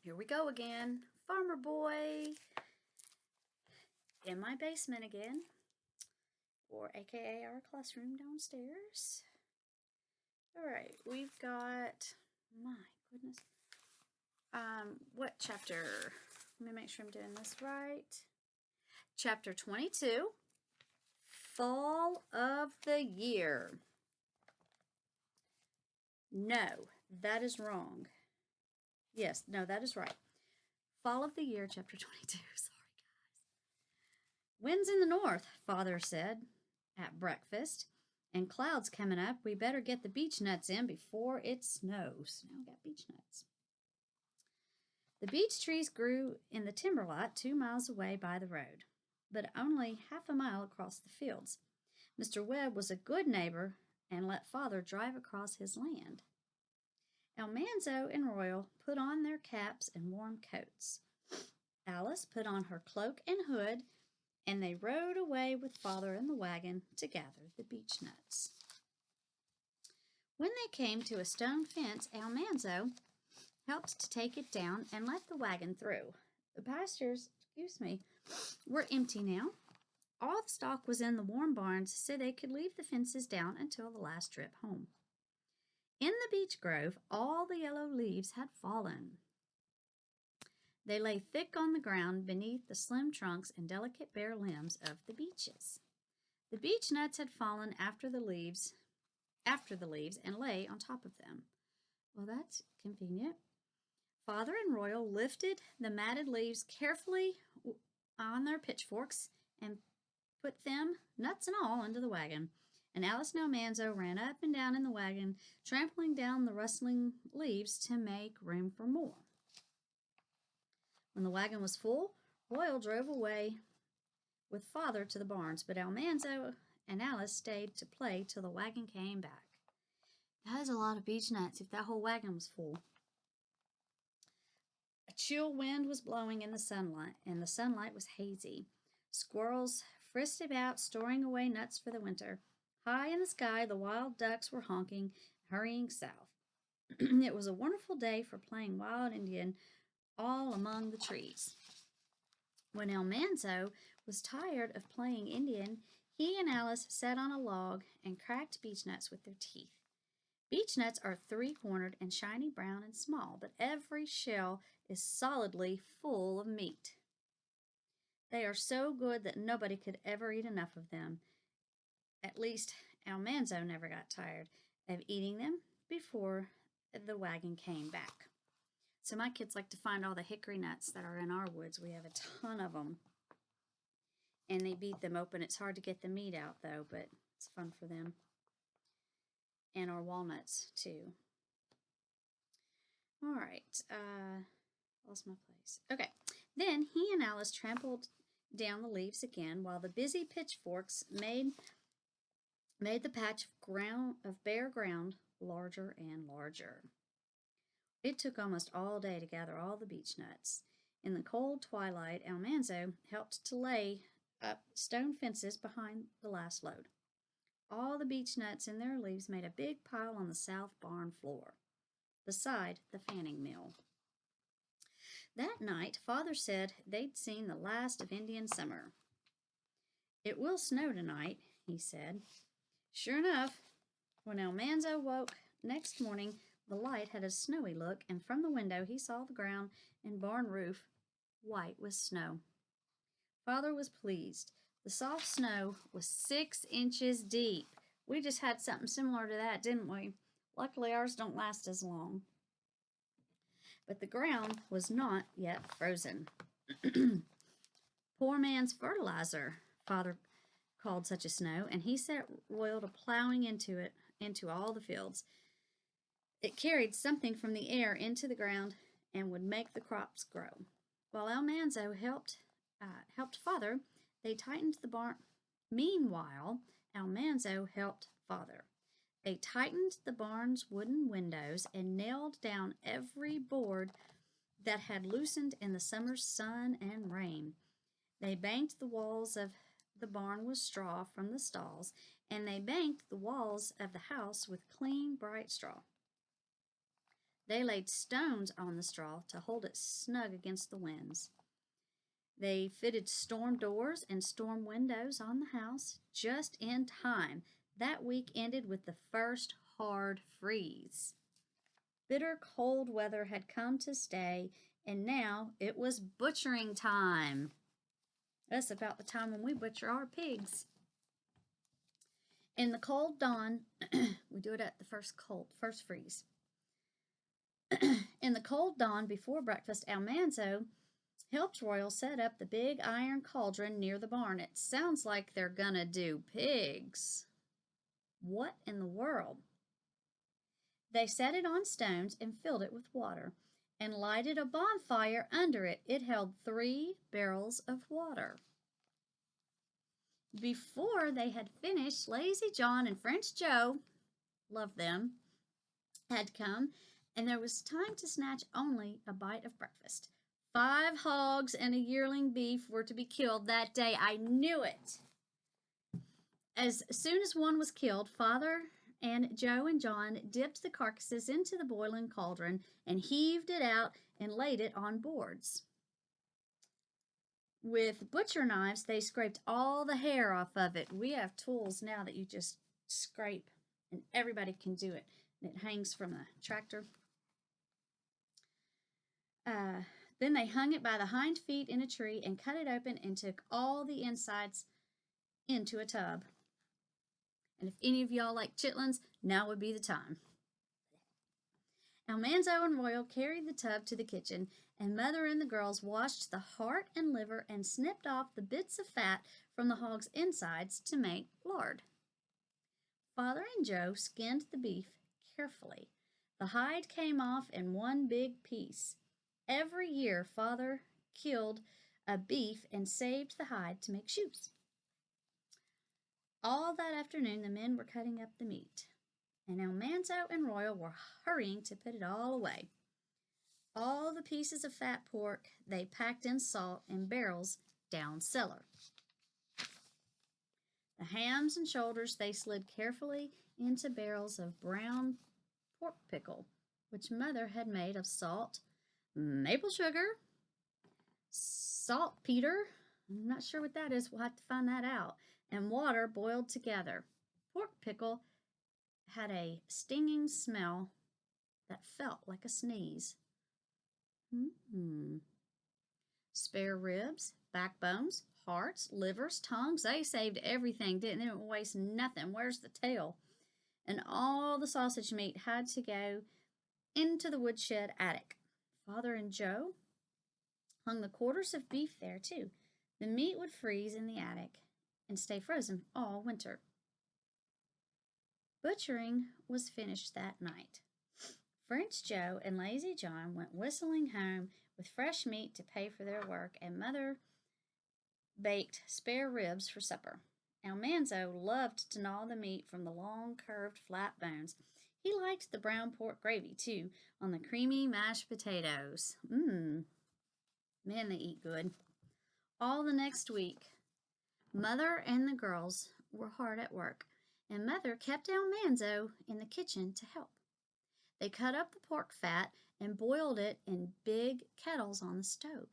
Here we go again. Farmer Boy in my basement again, or aka our classroom downstairs. All right, we've got, my goodness, what chapter? Let me make sure I'm doing this right. Chapter 22, Fall of the Year. No, that is wrong. Yes, no, that is right. Fall of the Year, chapter 22. Sorry, guys. Wind's in the north, Father said at breakfast, and clouds coming up. We better get the beech nuts in before it snows. Now we got beech nuts. The beech trees grew in the timber lot 2 miles away by the road, but only half a mile across the fields. Mr. Webb was a good neighbor and let Father drive across his land. Almanzo and Royal put on their caps and warm coats. Alice put on her cloak and hood, and they rode away with Father in the wagon to gather the beech nuts. When they came to a stone fence, Almanzo helped to take it down and let the wagon through. The pastures, were empty now. All the stock was in the warm barns, so they could leave the fences down until the last trip home. In the beech grove, all the yellow leaves had fallen. They lay thick on the ground beneath the slim trunks and delicate bare limbs of the beeches. The beech nuts had fallen after the leaves and lay on top of them. Well, that's convenient. Father and Royal lifted the matted leaves carefully on their pitchforks and put them, nuts and all, into the wagon. And Alice and Almanzo ran up and down in the wagon, trampling down the rustling leaves to make room for more. When the wagon was full, Royal drove away with Father to the barns, but Almanzo and Alice stayed to play till the wagon came back. That was a lot of beech nuts if that whole wagon was full. A chill wind was blowing in the sunlight, and the sunlight was hazy. Squirrels frisked about, storing away nuts for the winter. High in the sky, the wild ducks were honking, hurrying south. It was a wonderful day for playing wild Indian all among the trees. When Almanzo was tired of playing Indian, he and Alice sat on a log and cracked beech nuts with their teeth. Beech nuts are three-cornered and shiny brown and small, but every shell is solidly full of meat. They are so good that nobody could ever eat enough of them. At least Almanzo never got tired of eating them before the wagon came back. So my kids like to find all the hickory nuts that are in our woods. We have a ton of them. And they beat them open. It's hard to get the meat out, though, but it's fun for them. And our walnuts, too. All right. Lost my place. Okay. Then he and Alice trampled down the leaves again while the busy pitchforks made the patch of bare ground larger and larger. It took almost all day to gather all the beech nuts. In the cold twilight, Almanzo helped to lay up stone fences behind the last load. All the beech nuts and their leaves made a big pile on the south barn floor, beside the fanning mill. That night, Father said they'd seen the last of Indian summer. "It will snow tonight," he said. Sure enough, when Almanzo woke next morning, the light had a snowy look, and from the window he saw the ground and barn roof white with snow. Father was pleased. The soft snow was 6 inches deep. We just had something similar to that, didn't we? Luckily, ours don't last as long. But the ground was not yet frozen. Poor man's fertilizer, Father called such a snow, and he set Royal to plowing into all the fields. It carried something from the air into the ground and would make the crops grow. While Almanzo helped Father, they tightened the barn. Meanwhile, Almanzo helped Father. They tightened the barn's wooden windows and nailed down every board that had loosened in the summer's sun and rain. They banked the walls of the barn with straw from the stalls, and they banked the walls of the house with clean, bright straw. They laid stones on the straw to hold it snug against the winds. They fitted storm doors and storm windows on the house just in time. That week ended with the first hard freeze. Bitter cold weather had come to stay, and now it was butchering time. That's about the time when we butcher our pigs. In the cold dawn, we do it at the first freeze. In the cold dawn before breakfast, Almanzo helped Royal set up the big iron cauldron near the barn. It sounds like they're gonna do pigs. What in the world? They set it on stones and filled it with water and lighted a bonfire under it. It held 3 barrels of water. Before they had finished, Lazy John and French Joe, love them, had come, and there was time to snatch only a bite of breakfast. 5 hogs and a yearling beef were to be killed that day. I knew it. As soon as one was killed, Father and Joe and John dipped the carcasses into the boiling cauldron and heaved it out and laid it on boards. With butcher knives, they scraped all the hair off of it. We have tools now that you just scrape, and everybody can do it. And it hangs from the tractor. Then they hung it by the hind feet in a tree and cut it open and took all the insides into a tub. And if any of y'all like chitlins, now would be the time. Almanzo and Royal carried the tub to the kitchen, and Mother and the girls washed the heart and liver and snipped off the bits of fat from the hog's insides to make lard. Father and Joe skinned the beef carefully. The hide came off in one big piece. Every year, Father killed a beef and saved the hide to make shoes. All that afternoon, the men were cutting up the meat, and Almanzo and Royal were hurrying to put it all away. All the pieces of fat pork they packed in salt in barrels down cellar. The hams and shoulders they slid carefully into barrels of brown pork pickle, which Mother had made of salt, maple sugar, saltpeter, I'm not sure what that is, we'll have to find that out, and water boiled together. Pork pickle had a stinging smell that felt like a sneeze. Spare ribs, backbones, hearts, livers, tongues, they saved everything, didn't waste nothing. Where's the tail? And all the sausage meat had to go into the woodshed attic. Father and Joe hung the quarters of beef there, too. The meat would freeze in the attic and stay frozen all winter. Butchering was finished that night. French Joe and Lazy John went whistling home with fresh meat to pay for their work, and Mother baked spare ribs for supper. Almanzo loved to gnaw the meat from the long, curved, flat bones. He liked the brown pork gravy, too, on the creamy mashed potatoes. Man, they eat good. All the next week, Mother and the girls were hard at work, and Mother kept Almanzo in the kitchen to help. They cut up the pork fat and boiled it in big kettles on the stove.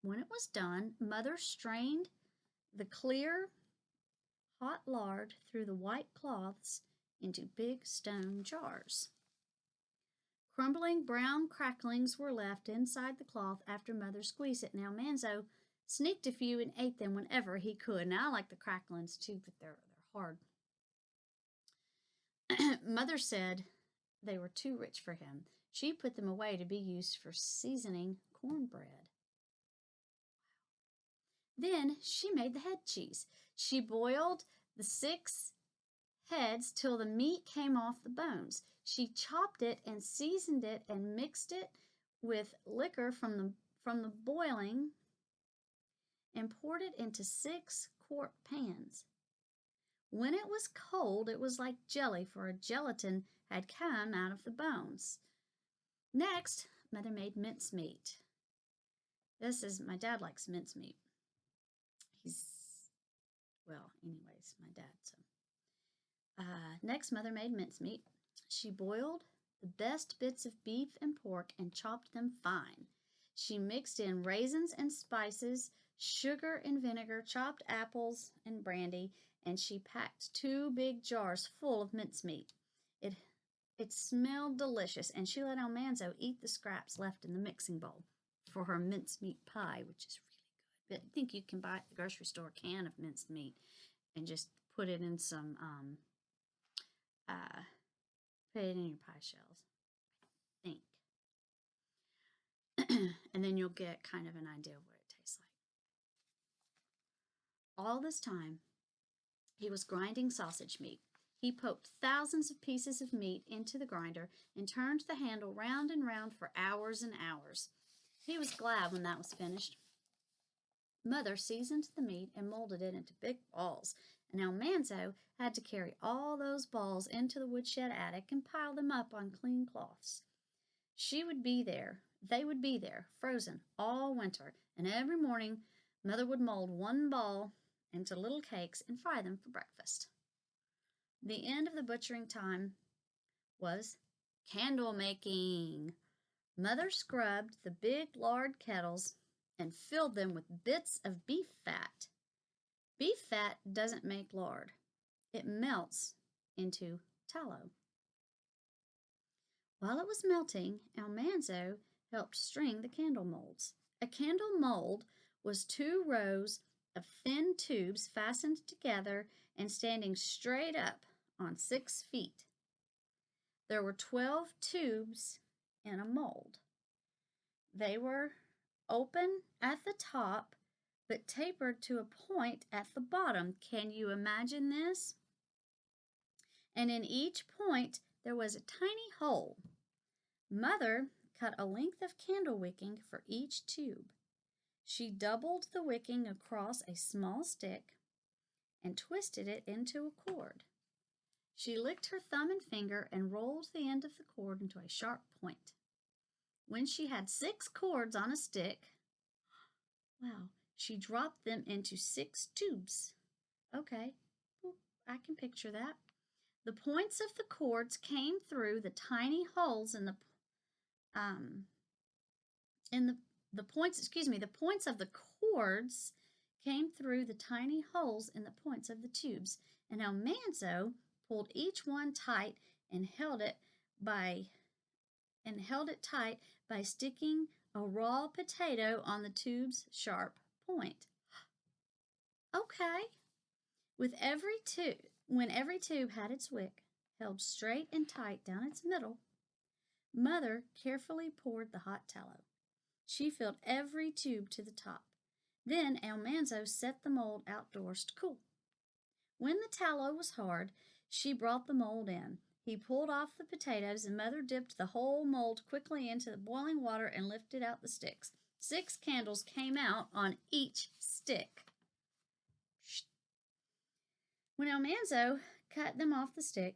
When it was done, Mother strained the clear, hot lard through the white cloths into big stone jars. Crumbling brown cracklings were left inside the cloth after Mother squeezed it. Now, Almanzo sneaked a few and ate them whenever he could. Now, I like the cracklings too, but they're hard. Mother said they were too rich for him. She put them away to be used for seasoning cornbread. Then she made the head cheese. She boiled the 6 heads till the meat came off the bones. She chopped it and seasoned it and mixed it with liquor from the boiling and poured it into 6-quart pans. When it was cold, it was like jelly, for a gelatin had come out of the bones. Next, Mother made mincemeat. My dad likes mincemeat. Anyways, my dad, so. Next, Mother made mincemeat. She boiled the best bits of beef and pork and chopped them fine. She mixed in raisins and spices, sugar and vinegar, chopped apples and brandy, and she packed 2 big jars full of mincemeat. It it smelled delicious, and she let Almanzo eat the scraps left in the mixing bowl for her mincemeat pie, which is really good. But I think you can buy at the grocery store a can of minced meat and just put it in some uh, put it in your pie shells. I think, and then you'll get kind of an idea of what it tastes like. All this time, he was grinding sausage meat. He poked thousands of pieces of meat into the grinder and turned the handle round and round for hours and hours. He was glad when that was finished. Mother seasoned the meat and molded it into big balls, and Almanzo had to carry all those balls into the woodshed attic and pile them up on clean cloths. She would be there, they would be there, frozen all winter, and every morning Mother would mold one ball into little cakes and fry them for breakfast. The end of the butchering time was candle making. Mother scrubbed the big lard kettles and filled them with bits of beef fat. Beef fat doesn't make lard. It melts into tallow. While it was melting, Almanzo helped string the candle molds. A candle mold was 2 rows of thin tubes fastened together and standing straight up on 6 feet. There were 12 tubes in a mold. They were open at the top, but tapered to a point at the bottom. Can you imagine this? And in each point, there was a tiny hole. Mother cut a length of candle wicking for each tube. She doubled the wicking across a small stick and twisted it into a cord. She licked her thumb and finger and rolled the end of the cord into a sharp point. When she had 6 cords on a stick, wow, she dropped them into 6 tubes. Okay, I can picture that. The points of the cords came through the tiny holes in the points of the cords came through the tiny holes in the points of the tubes, and Almanzo pulled each one tight and held it tight by sticking a raw potato on the tube's sharp point. Okay. When every tube had its wick held straight and tight down its middle, Mother carefully poured the hot tallow. She filled every tube to the top. Then Almanzo set the mold outdoors to cool. When the tallow was hard, she brought the mold in. He pulled off the potatoes, and Mother dipped the whole mold quickly into the boiling water and lifted out the sticks. 6 candles came out on each stick. When Almanzo cut them off the stick,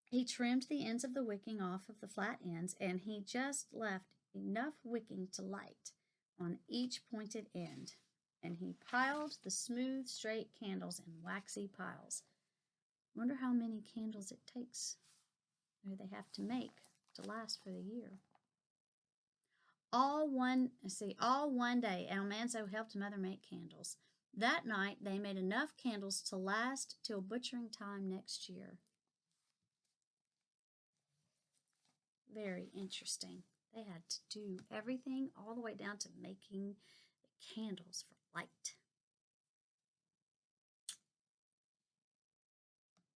he trimmed the ends of the wicking off of the flat ends, and he just left enough wicking to light on each pointed end. And he piled the smooth, straight candles in waxy piles. Wonder how many candles it takes, or they have to make to last for the year. All one day, Almanzo helped Mother make candles. That night, they made enough candles to last till butchering time next year. Very interesting. They had to do everything all the way down to making the candles for light.